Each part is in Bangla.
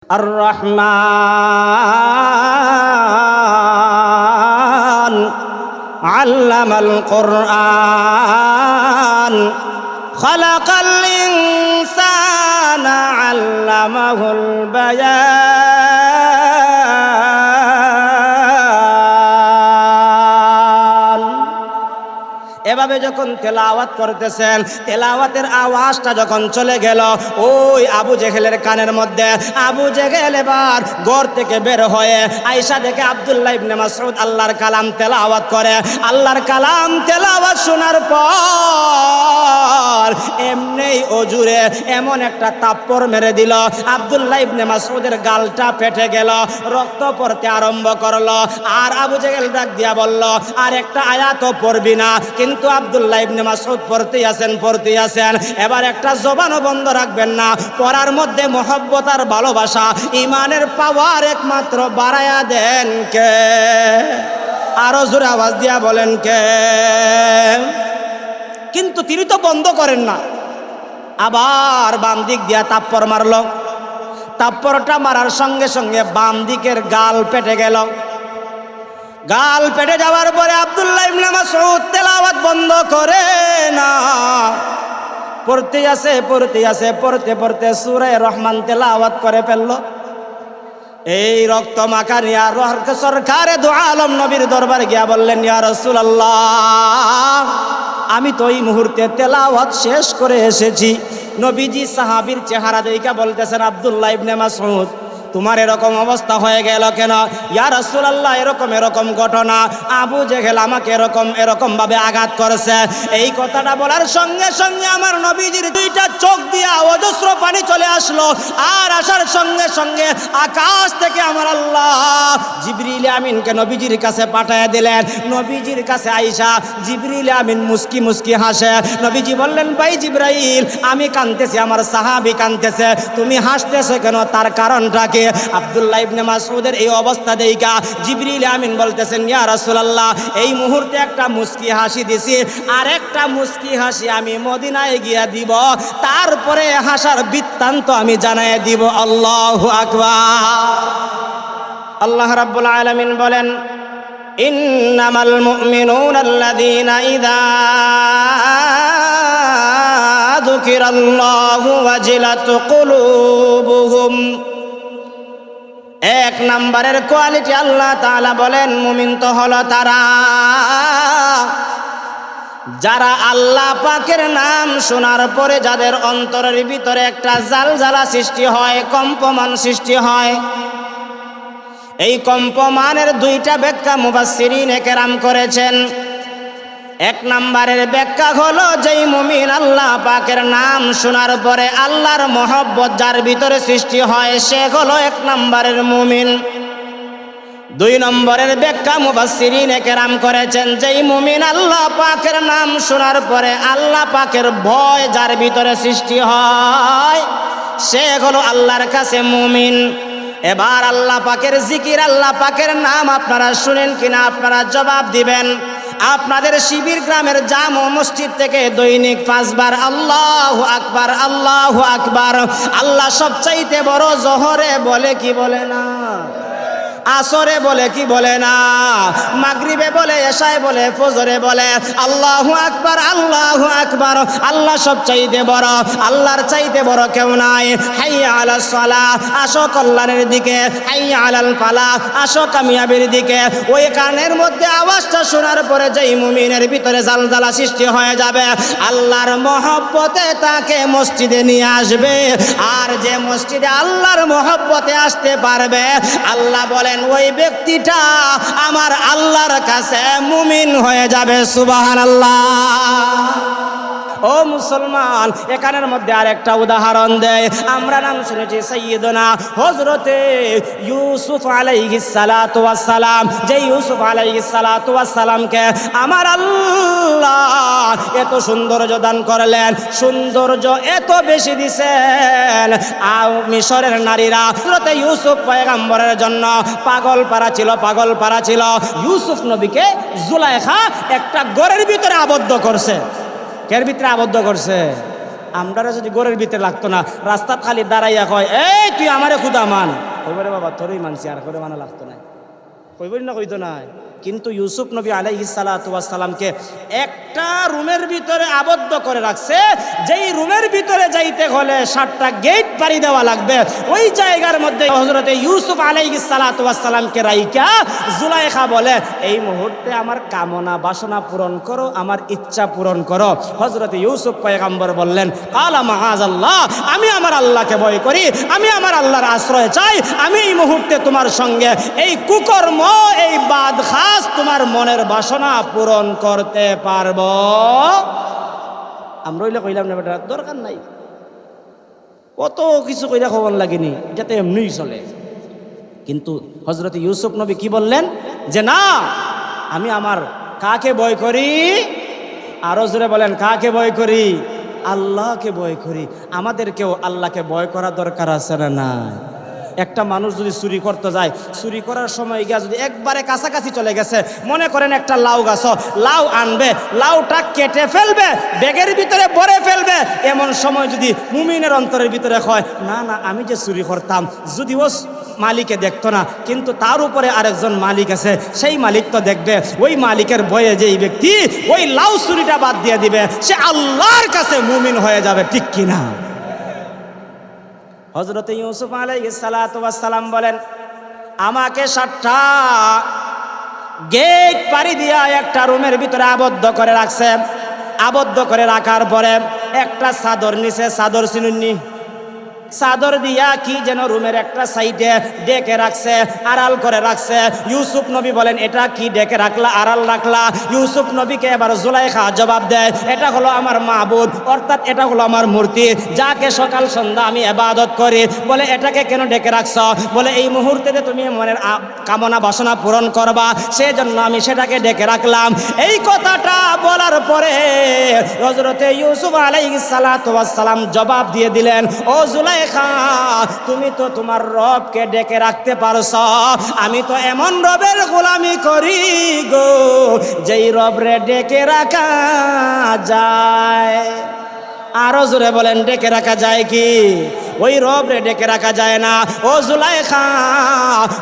الرحمن علم القرآن خلق الإنسان علمه البيان এভাবে যখন তেলাওয়াত করতেছেন, তেলাওয়াতের আওয়াজটা যখন চলে গেল ওই আবু জেহেলের কানের মধ্যে, আবু জেহেল এবার ঘর থেকে বের হয়ে আয়েশা দেখে আব্দুল্লাহ ইবনে মাসউদ আল্লাহর কালাম তেলাওয়াত করে। আল্লাহর কালাম তেলাওয়াত শোনার পর এমনি অজুরে এমন একটা তাপ্পর মেরে দিল, আব্দুল্লাহ ইবনে মাসউদের গালটা ফেটে গেল, রক্ত পড়তে আরম্ভ করলো। আর আবু জেহেল ডাক দিয়া বলল, আর একটা আয়াতও পড়বি না? কিন্তু আব্দুল্লাহ ইবনে মাসউদ পড়তেই আছেন। এবার একটা জবানও বন্ধ রাখবেন না। পড়ার মধ্যে মহব্বত আর ভালোবাসা, ইমানের পাওয়ার একমাত্র বাড়ায়া দেন কে? আরো জোরে আওয়াজ দিয়া বলেন কে? কিন্তু তিনি তো বন্ধ করেন না, আবার বাম দিক দিয়া তাপ্পর মারল। তাপ্পরটা মারার সঙ্গে সঙ্গে বাম দিকের গাল পেটে গেল। গাল পেটে যাওয়ার পরে আব্দুল্লাহ ইবনে মাসউদ তেলাওয়াত বন্ধ করে না, পড়তে পড়তে সূরা রহমান তেলাওয়াত করে ফেলল। এই রক্ত মাখা নিয়া সরকারে দু আলম নবীর দরবারে গিয়া বললেন, ইয়া রাসূলুল্লাহ, আমি তো এই মুহূর্তে তেলাওয়াত শেষ করে এসেছি। নবীজি সাহাবীর চেহারা দেখে বলতেছেন, আব্দুল্লাহ ইবনে মাসউদ, তোমার এরকম অবস্থা হয়ে গেল কেন? ইয়া রাসূলুল্লাহ, এরকম ঘটনা, আবু জেহেল আমাকে এরকম ভাবে আঘাত করেছে। এই কথাটা বলার সঙ্গে সঙ্গে আমার নবীজির দুইটা চোখ দিয়া অজস্র পানি চলে আসলো। আর আসার সঙ্গে সঙ্গে আকাশ থেকে আমার আল্লাহ জিবরিল আমিনকে নবীজির কাছে পাঠায় দিলেন। নবীজির কাছে আয়েশা, জিবরিল আমিন মুস্কি মুস্কি হাসে। নবীজি বললেন, ভাই জিবরাইল, আমি কাঁদতেছি, আমার সাহাবী কাঁদতেছে, তুমি হাসতেছো কেন? তার কারণটা কি? আব্দুল্লাহ ইবনে মাসউদের এই অবস্থা দেইখা জিবরিল আমিন বলতেছেন, ইয়া রাসূলুল্লাহ, এই মুহূর্তে একটা মুস্কি হাসি দিছি, আর একটা মুস্কি হাসি আমি মদিনায় গিয়া দিব, তারপরে হাসার বৃত্তান্ত আমি জানায় দিব। আল্লাহু আকবার। আল্লাহ রাব্বুল আলামিন বলেন, ইন্নামাল মুমিনুনা আল্লাযীনা ইযা যুকিরাল্লাহু ওয়াজিলাত কুলুবুহুম। এক নম্বরের কোয়ালিটি আল্লাহ তাআলা বলেন, মুমিন তো হলো তারা যারা আল্লাহ পাকের নাম শোনার পরে যাদের অন্তরের ভিতরে একটা জালজালা সৃষ্টি হয়, কম্পমান সৃষ্টি হয়। এই কম্পমানের দুইটা ব্যাখ্যা মুফাসসিরিনে কেরাম করেছেন। এক নম্বরের ব্যাখ্যা হলো, যেই মুমিন আল্লাহ পাকের নাম শোনার পরে আল্লাহর মহব্বত যার ভিতরে সৃষ্টি হয়, সে হলো এক নম্বরের মুমিন। দুই নম্বরের ব্যাখ্যা মুফাসসিরিনে কেরাম করেছেন, যেই মুমিন আল্লাহ পাকের নাম শোনার পরে আল্লাহ পাকের ভয় যার ভিতরে সৃষ্টি হয়, সে হলো আল্লাহর কাছে মুমিন। এবার আল্লাহ পাকের জিকির, আল্লাহ পাকের নাম আপনারা শুনেন কিনা আপনারা জবাব দিবেন। আপনাদের শিবির গ্রামের জামে মসজিদ থেকে দৈনিক 5 বার আল্লাহু আকবার, আল্লাহু আকবার। আল্লাহ সবচাইতে বড়। জোহরে বলে কি বলে না? আসরে বলে কি বলে না? মাগরিবে বলে, এশায় বলে, ফজরে বলে আল্লাহু আকবার, আল্লাহু আকবার। আল্লাহ সবচাইতে বড়, আল্লাহর চাইতে বড় কেউ নাই। হাইয়া আলাস সালাহ, আসো কল্যাণের দিকে। হাইয়া আলাল ফালাহ, আসো কামিয়াবির দিকে। ওই কানের মধ্যে আওয়াজটা শোনার পরে যেই মুমিনের ভিতরে জালজালা সৃষ্টি হয়ে যাবে, আল্লাহর মহব্বতে তাকে মসজিদে নিয়ে আসবে। আর যে মসজিদে আল্লাহর মহব্বতে আসতে পারবে, আল্লাহ বলেন ওই ব্যক্তিটা আমার আল্লাহর কাছে মুমিন হয়ে যাবে। সুবহানাল্লাহ। ও মুসলমান, এখানের মধ্যে আরেকটা উদাহরণ দেয়। আমরা নাম শুনেছি সাইয়্যিদনা হযরতে ইউসুফ আলাইহিস সালাতু ওয়াস সালাম। যে ইউসুফ আলাইহিস সালাতু ওয়াস সালামকে আমার আল্লাহ এত সৌন্দর্য দান করলেন, সৌন্দর্য এত বেশি দিয়েছেন, মিশরের নারীরা হযরতে ইউসুফ পয়গম্বরের জন্য পাগল পারা ছিল। ইউসুফ নবীকে জুলাইখা একটা ঘরের ভিতরে আবদ্ধ করছে। কের ভিতরে আবদ্ধ করছে? আমরা যদি ঘরের ভিতরে লাগতো না, রাস্তাত খালি দাঁড়াইয়া কয় এই তুই আমারে খুদা মান, কইবারে বাবা তোরই মানছি, আর করে মানা লাগতো না, কইবই না, কইতো না। কিন্তু ইউসুফ নবী আলাইহিস সালাতু ওয়াস সালামকে একটা রুমের ভিতরে আবদ্ধ করে রাখছে, যেই রুমের ভিতরে যাইতে হলে 7টা গেট পাড়ি দেওয়া লাগবে। ওই জায়গার মধ্যে হযরতে ইউসুফ আলাইহিস সালাতু ওয়াস সালামকে রাইখা জুলাইখা বলে এই মুহূর্তে আমার কামনা বাসনা পূরণ করো, আমার ইচ্ছা পূরণ করো। হযরতে ইউসুফ পয়গম্বর বললেন কালা মাআযাল্লাহ, আমি আমার আল্লাহকে ভয় করি, আমি আমার আল্লাহর আশ্রয় চাই, আমি এই মুহূর্তে তোমার সঙ্গে এই কুকর্ম, এই বাদখা তোমার মনের বাসনা পূরণ করতে পারবো। আমরা হইলে কইলাম না বেটা দরকার নাই, কত কিছু কইরা খবর লাগেনি, এটাতে এমনিই চলে। কিন্তু হযরত ইউসুফ নবী কি বললেন যে না, আমি আমার কাকে ভয় করি? আরো জোরে বলেন, কাকে ভয় করি? আল্লাহকে ভয় করি। আমাদেরকেও আল্লাহকে ভয় করা দরকার আছে না? না। একটা মানুষ যদি চুরি করতে যায়, চুরি করার সময় গিয়া যদি একবারে কাছাকাছি চলে গেছে, মনে করেন একটা লাউ গাছ, লাউ আনবে, লাউটা কেটে ফেলবে, ব্যাগের ভিতরে ভরে ফেলবে, এমন সময় যদি মুমিনের অন্তরের ভিতরে হয় না না আমি যে চুরি করতাম, যদি ও মালিকে দেখতো না, কিন্তু তার উপরে আরেকজন মালিক আছে, সেই মালিক তো দেখবে, ওই মালিকের ভয়ে যেই ব্যক্তি ওই লাউ চুরিটা বাদ দিয়ে দিবে, সে আল্লাহর কাছে মুমিন হয়ে যাবে, ঠিক কিনা? হযরতে ইউসুফ আলাইহিস সালাতু ওয়াস সালাম বলেন আমাকে 7টা গেট পাড়ি দিয়া একটা রুমের ভিতরে আবদ্ধ করে রাখছে। আবদ্ধ করে রাখার পরে একটা চাদর নিচে, চাদর চিনুননি, চাদর দিয়া কি যেন রুমের একটা সাইডে ডেকে রাখছে, আড়াল করে রাখছে। ইউসুফ নবী বলেন এটা কি ডেকে রাখলা, আড়াল রাখলা? ইউসুফ নবীকে এবার জুলাইখা জবাব দেয় এটা হলো আমার মাবুদ, অর্থাৎ এটা হলো আমার মূর্তি, যাকে সকাল সন্ধ্যা আমি ইবাদত করি। বলে এটাকে কেন ডেকে রাখছ? বলে এই মুহূর্তে তুমি মনের কামনা বাসনা পূরণ করবা, সেজন্য আমি সেটাকে ডেকে রাখলাম। এই কথাটা বলার পরে হযরতে ইউসুফ আলাইহিস সালাতু ওয়াস সালাম জবাব দিয়ে দিলেন ও জুলাই, তুমি তো তোমার রবকে ডেকে রাখতে পারছ, আমি তো এমন রবের গোলামি করি গো যেই রবরে ডেকে রাখা যায়। আরো জোরে বলেন ডেকে রাখা যায় কি? ওই রবরে ডেকে রাখা যায় না ও জুলাইখা,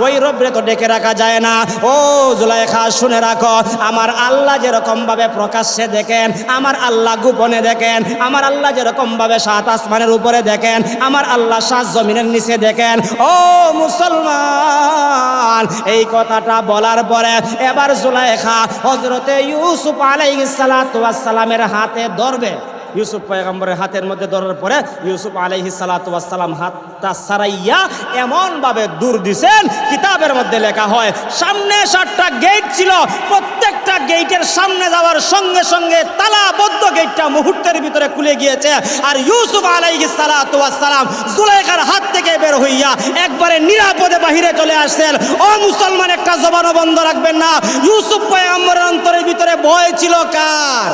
ওই রবরে তো ডেকে রাখা যায় না। ও জুলাইখা শুনে রাখো, আমার আল্লাহ যেরকম ভাবে প্রকাশ্যে দেখেন, আমার আল্লাহ গোপনে দেখেন, আমার আল্লাহ যেরকম ভাবে 7 আসমানের উপরে দেখেন, আমার আল্লাহ 7 জমিনের নিচে দেখেন। ও মুসলমান, এই কথাটা বলার পরে এবার জুলাইখা হযরতে ইউসুফ আলাইহিস সালাতু ওয়াস সালামের হাতে ধরবে। ইউসুফ পয়গম্বরের হাতের মধ্যে ধরার পরে ইউসুফ আলাইহিস সালাতু ওয়াস সালাম হাতটা সারাইয়া এমন ভাবে দূর দিছেন, কিতাবের মধ্যে লেখা হয় সামনে 7টা গেট ছিল, প্রত্যেকটা গেটের সামনে যাওয়ার সঙ্গে সঙ্গে তালাবদ্ধ গেটটা মুহূর্তের ভিতরে খুলে গিয়েছে। আর ইউসুফ আলাইহিস সালাতু ওয়াস সালাম জুলাইখার হাত থেকে বের হইয়া একবারে নিরাপদে বাহিরে চলে আসছেন। ও মুসলমান, একটা জবানও বন্ধ রাখবেন না। ইউসুফ পয়গম্বরের অন্তরের ভিতরে ভয় ছিল কার?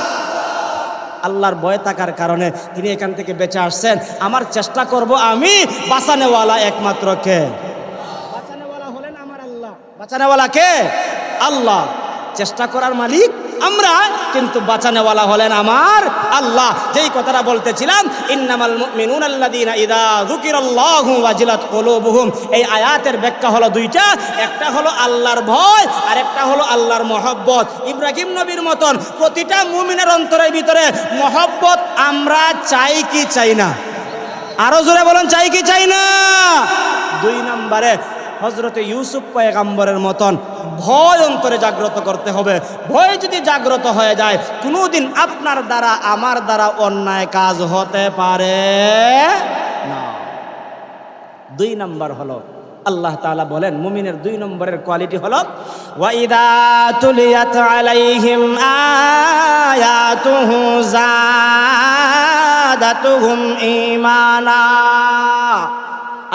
আল্লাহর ভয় থাকার কারণে তিনি এখান থেকে বেঁচে আসছেন। আমার চেষ্টা করব আমি, বাঁচানেওয়ালা একমাত্র কে? বাঁচানেওয়ালা হলেন আমার আল্লাহ। বাঁচানেওয়ালা কে? আল্লাহ। চেষ্টা করার মালিক আমরা, কিন্তু বাঁচানেওয়ালা হলেন আমার আল্লাহ। যেই কথাটা বলতেছিলাম, ইন্নামাল মুমিনুনা আল্লাযীনা ইযা যুকিরাল্লাহু ওয়াজিলাত কুলুবুহুম, এই আয়াতের ব্যাখ্যা হলো 2টা। একটা হলো আল্লাহর ভয়, আর একটা হলো আল্লাহর মহব্বত। ইব্রাহিম নবীর মতন প্রতিটা মুমিনের অন্তরের ভিতরে মহব্বত আমরা চাই কি চাই না? আরো জোরে বলেন, চাই কি চাই না? 2 নম্বরে হযরতে ইউসুফ পয়গম্বরের মতন ভয় অন্তরে জাগ্রত করতে হবে। ভয় যদি জাগ্রত হয়ে যায়, কোনোদিন আপনার দ্বারা আমার দ্বারা অন্যায় কাজ হতে পারে না। 2 নম্বর হলো আল্লাহ তাআলা বলেন মুমিনের 2 নম্বরের কোয়ালিটি হলো ওয়াইদা তুলিয়াত আলাইহিম আয়াতুহু যাদাতুহুম ঈমানা।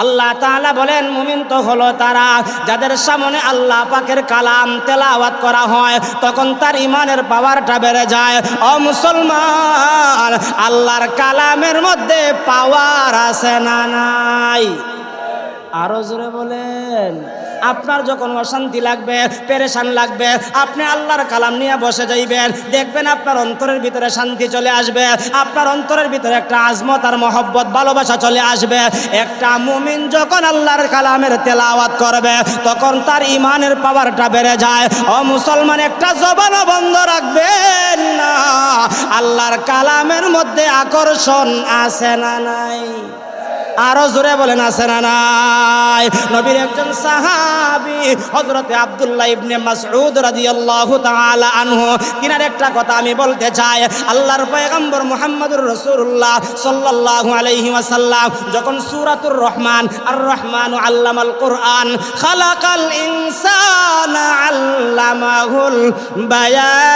আল্লাহ তাআলা বলেন মুমিন তো হলো তারা যাদের সামনে আল্লাহ পাকের কালাম তেলাওয়াত করা হয়, তখন তার ইমানের পাওয়ারটা বেড়ে যায়। ও মুসলমান, আল্লাহর কালামের মধ্যে পাওয়ার আছে না নাই? আরো জোরে বলেন। আপনার যখন অশান্তি লাগবে, পেরেশান লাগবে, আপনি আল্লাহর কালাম নিয়ে বসে যাইবেন, দেখবেন আপনার অন্তরের ভিতরে শান্তি চলে আসবে, আপনার অন্তরের ভিতরে একটা আজমত আর মহব্বত ভালোবাসা চলে আসবে। একটা মুমিন যখন আল্লাহর কালামের তেলাওয়াত করবে তখন তার ইমানের পাওয়ারটা বেড়ে যায়। ও মুসলমান, একটা জবানও বন্ধ রাখবেন না। আল্লাহর কালামের মধ্যে আকর্ষণ আছে না নাই? আরো জোরে বলেন আছে না নাই? নবীর একজন সাহাবী হযরতে আব্দুল্লাহ ইবনে মাসউদ রাদিয়াল্লাহু তাআলা আনহু, তিনার একটা কথা আমি বলতে চাই। আল্লাহর পয়গম্বর মুহাম্মদুর রাসূলুল্লাহ সাল্লাল্লাহু আলাইহি ওয়াসাল্লাম যখন সূরাতুর রহমান, আর রহমানু আল্লামাল কুরআন, খালাকাল ইনসানা আল্লামাহুল বায়ান,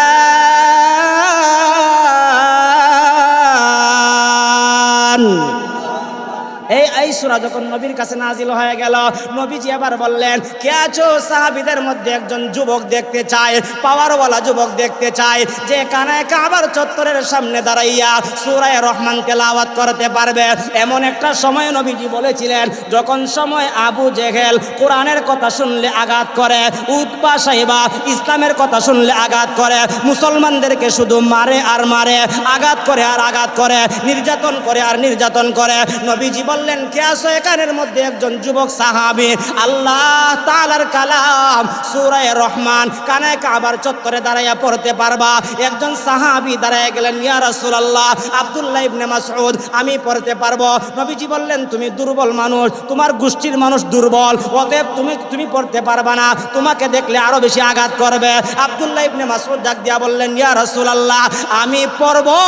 এই সূরা যখন নবীর কাছে নাজিল হয়ে গেল, নবীজি আবার বললেন, কে আছো? সাহাবীদের মধ্যে একজন যুবক দেখতে চায়, পাওয়ারওয়ালা যুবক দেখতে চায়, যে কানায় কাবার চত্বরের সামনে দাঁড়াইয়া সূরা রহমান তেলাওয়াত করতে পারবে। এমন একটা সময় নবীজি বলেছিলেন, যখন সময় আবু জেহেল কোরআনের কথা শুনলে আঘাত করে, উতবা সাইবা ইসলামের কথা শুনলে আঘাত করে, মুসলমানদেরকে শুধু মারে আর মারে, আঘাত করে আর আঘাত করে, নির্যাতন করে আর নির্যাতন করে। নবীজি বললেন, কে আছো? এখানের মধ্যে একজন যুবক সাহাবী আল্লাহ তাআলার কালাম সূরা রহমান কানায় কাবার চত্বরে দাঁড়াইয়া পড়তে পারবা? একজন সাহাবী দাঁড়ায় গেলেন, ইয়া রাসূলুল্লাহ, আব্দুল্লাহ ইবনে মাসউদ, আমি পড়তে পারবো। নবীজি বললেন, তুমি দুর্বল মানুষ, তোমার গোষ্ঠীর মানুষ দুর্বল, অতএব তুমি পড়তে পারবা না, তোমাকে দেখলে আরো বেশি আঘাত করবে। আব্দুল্লাহ ইবনে মাসউদ ডাক দিয়া বললেন, ইয়া রাসূলুল্লাহ, আমি পড়বো,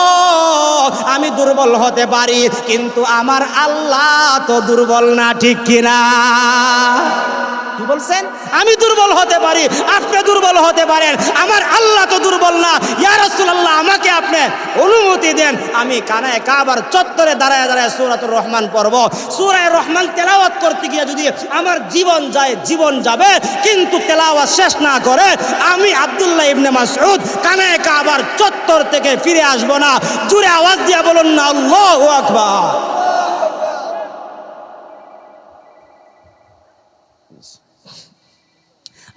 আমি দুর্বল হতে পারি, কিন্তু আমার আল্লাহ তো দুর্বল না, ঠিক কিনা? কি বলছেন? আমি দুর্বল হতে পারি, আপনি দুর্বল হতে পারেন, আমার আল্লাহ তো দুর্বল না। ইয়া রাসূলুল্লাহ, আমাকে আপনি অনুমতি দেন, আমি কানায় কাবার চত্বরে দাঁড়ায় দাঁড়ায় সূরাতুর রহমান পড়ব। সূরা রহমান তেলাওয়াত করতে গিয়ে যদি আমার জীবন যায়, জীবন যাবে, কিন্তু তেলাওয়াত শেষ না করে আমি আব্দুল্লাহ ইবনে মাসউদ কানায় কাবার চত্বর থেকে ফিরে আসব না। জোরে আওয়াজ দিয়ে বলুন না আল্লাহু আকবার।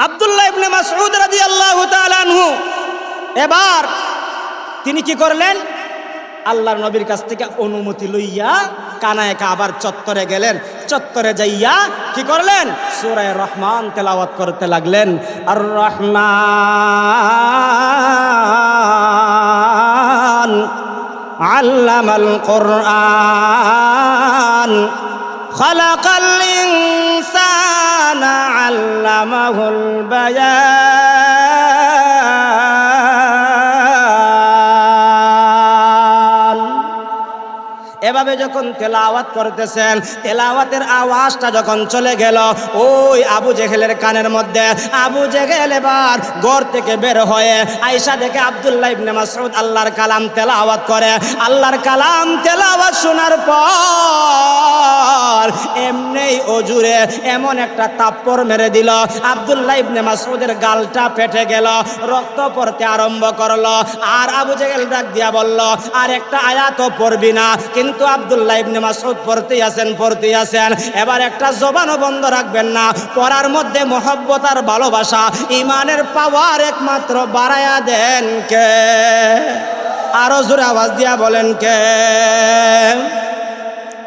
আব্দুল্লাহ ইবনে মাসউদ রাদিয়াল্লাহু তাআলা আনহু এবার তিনি কি করলেন? আল্লাহর নবীর কাছ থেকে অনুমতি লইয়া কানায় কাবার চত্বরে গেলেন। চত্বরে যাইয়া কি করলেন? সূরা রহমান তেলাওয়াত করতে লাগলেন। আর রহমান আল্লামাল কুরআন খালাকাল ইনসানা আল্লামাহুল বায়ান। এভাবে যখন তেলাওয়াত করতেছেন, তেলাওয়াতের আওয়াজটা যখন চলে গেল ওই আবু জেহেলের কানের মধ্যে, আবু জেহেল এবার ঘর থেকে বের হয়ে আয়েশা দেখে আব্দুল্লাহ ইবনে মাসউদ আল্লাহর কালাম তেলাওয়াত করে। আল্লাহর কালাম তেলাওয়াত শোনার পর এমনি ওজুরে এমন একটা তাপ্পর মেরে দিল, আব্দুল্লাহ ইবনে মাসউদের গালটা ফেটে গেল, রক্ত পড়তে আরম্ভ করলো। আর আবু জেহেল ডাক দিয়া বলল, আর একটা আয়াতও পড়বি না? কিন্তু আব্দুল্লাহ ইবনে মাসউদ পড়তেই আছেন। এবার একটা জবানও বন্ধ রাখবেন না। পড়ার মধ্যে মহব্বত আর ভালোবাসা, ইমানের পাওয়ার একমাত্র বাড়ায়া দেন কে? আরো জোরে আওয়াজ দিয়া বলেন কে?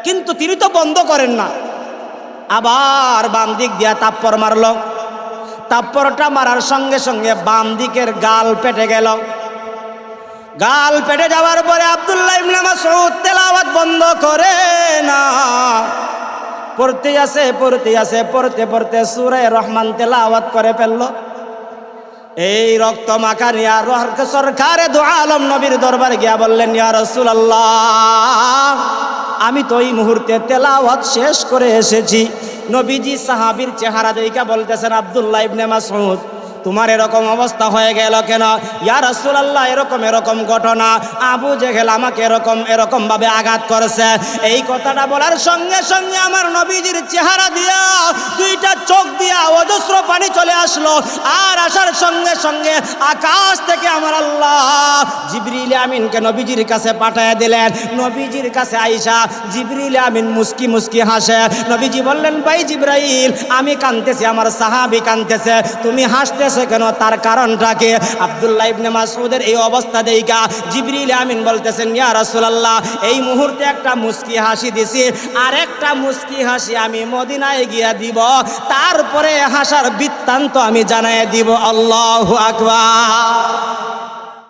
কিন্তু তিনি তো বন্ধ করেন না, আবার বাম দিক দিয়া তাপ্পর মারল। তাপ্পরটা মারার সঙ্গে সঙ্গে বাম দিকের গাল পেটে গেল। গাল পেটে যাওয়ার পরে আব্দুল্লাহ ইবনে মাসউদ তেলাওয়াত বন্ধ করে না, পড়তে পড়তে সূরা রহমান তেলাওয়াত করে ফেলল। এই রক্ত মাখা নিয়া সরকারে দু আলম নবীর দরবারে গিয়া বললেন, ইয়া রাসূলুল্লাহ, আমি তো এই মুহূর্তে তেলাওয়াত শেষ করে এসেছি। নবীজি সাহাবীর চেহারা দেখে বলতেছেন, আব্দুল্লাহ ইবনে মাসউদ, তোমার এরকম অবস্থা হয়ে গেল কেন? ইয়া রাসূলুল্লাহ, এরকম ঘটনা, আবু জেহেল আমাকে এরকম ভাবে আঘাত করেছে। এই কথাটা বলার সঙ্গে সঙ্গে আমার নবীজির চেহারা দিয়া, দুইটা চোখ দিয়া অজস্র পানি চলে আসলো। আর আসার সঙ্গে সঙ্গে আকাশ থেকে আমার আল্লাহ জিবরিল আমিনকে নবীজির কাছে পাঠিয়ে দিলেন। নবীজির কাছে আইসা জিবরিল আমিন মুস্কি মুস্কি হাসে। নবীজি বললেন, ভাই জিবরাইল, আমি কাঁদতেছি, আমার সাহাবী কাঁদতেছে, তুমি হাসতেছো কেন, তার কারণটা কি? আব্দুল্লাহ ইবনে মাসউদের এই অবস্থা দেইখা জিবরিল আমিন বলতেছেন, ইয়া রাসূলুল্লাহ, এই মুহূর্তে একটা মুস্কি হাসি দিছি, আর একটা মুস্কি হাসি আমি মদিনায় গিয়া দিব, তারপরে হাসার বৃত্তান্ত আমি জানাই দিব। আল্লাহু আকবার।